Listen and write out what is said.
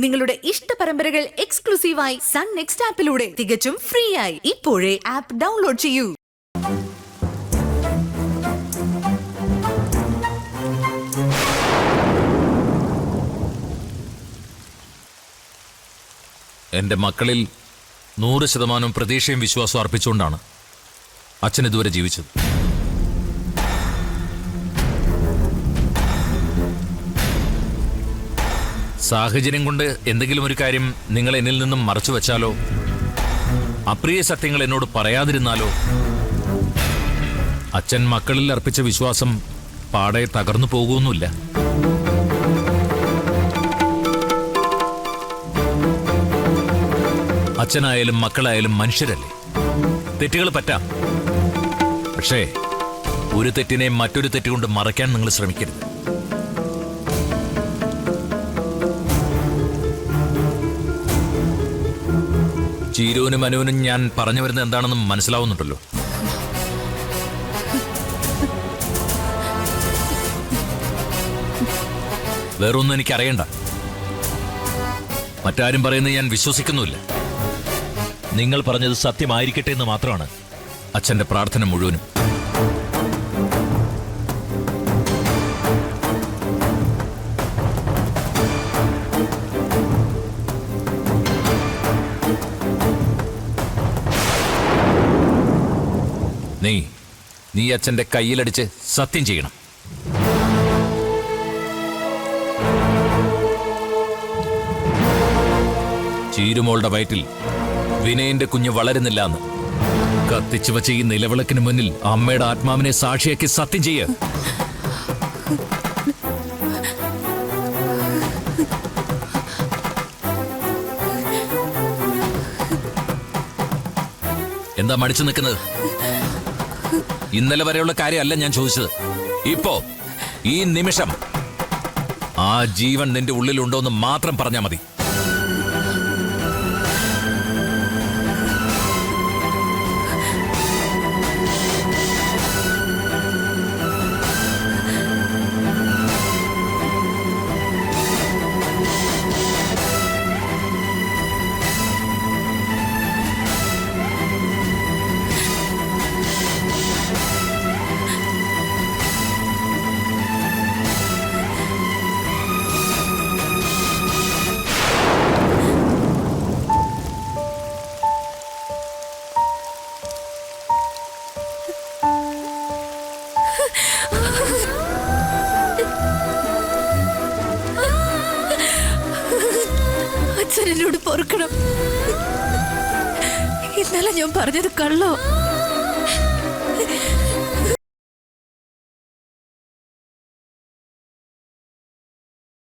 നിങ്ങളുടെ ഇഷ്ട പരമ്പരകൾ എക്സ്ക്ലൂസീവായി സൺ നെക്സ്റ്റ് ആപ്പിലൂടെ തികച്ചും ഫ്രീ ആയി ഇപ്പോഴേ ആപ്പ് ഡൗൺലോഡ് ചെയ്യൂ. എന്റെ മക്കളിൽ 100% പ്രതീക്ഷയും വിശ്വാസവും അർപ്പിച്ചുകൊണ്ടാണ് അച്ഛൻ ഇതുവരെ ജീവിച്ചത്. സാഹചര്യം കൊണ്ട് എന്തെങ്കിലും ഒരു കാര്യം നിങ്ങൾ എന്നിൽ നിന്നും മറച്ചു വെച്ചാലോ, അപ്രിയ സത്യങ്ങൾ എന്നോട് പറയാതിരുന്നാലോ, അച്ഛൻ മക്കളിൽ അർപ്പിച്ച വിശ്വാസം പാടെ തകർന്നു പോകുന്നില്ല. അച്ഛനായാലും മക്കളായാലും മനുഷ്യരല്ലേ, തെറ്റുകൾ പറ്റാം. പക്ഷേ ഒരു തെറ്റിനെ മറ്റൊരു തെറ്റുകൊണ്ട് മറയ്ക്കാൻ നിങ്ങൾ ശ്രമിക്കരുത്. ചീരുവിനും അനുവിനും ഞാൻ പറഞ്ഞു വരുന്നത് എന്താണെന്ന് മനസ്സിലാവുന്നുണ്ടല്ലോ. വേറൊന്നും എനിക്കറിയണ്ട. മറ്റാരും പറയുന്നത് ഞാൻ വിശ്വസിക്കുന്നുമില്ല. നിങ്ങൾ പറഞ്ഞത് സത്യമായിരിക്കട്ടെ എന്ന് മാത്രമാണ് അച്ഛന്റെ പ്രാർത്ഥന മുഴുവനും. നീ അച്ഛന്റെ കയ്യിലടിച്ച് സത്യം ചെയ്യണം. ചീരുമോളുടെ വയറ്റിൽ വിനയന്റെ കുഞ്ഞ് വളരുന്നില്ല എന്ന് കത്തിച്ചു വച്ച ഈ നിലവിളക്കിന് മുന്നിൽ അമ്മയുടെ ആത്മാവിനെ സാക്ഷിയാക്കി സത്യം ചെയ്യ. എന്താ മടിച്ചു നിൽക്കുന്നത്? ഇന്നലെ വരെയുള്ള കാര്യമല്ല ഞാൻ ചോദിച്ചത്. ഇപ്പോ ഈ നിമിഷം ആ ജീവൻ നിന്റെ ഉള്ളിലുണ്ടോന്ന് മാത്രം പറഞ്ഞാൽ മതി. അച്ഛനോട് പൊറുക്കണം. ഇന്നലെ ഞാൻ പറഞ്ഞത് കള്ളോ?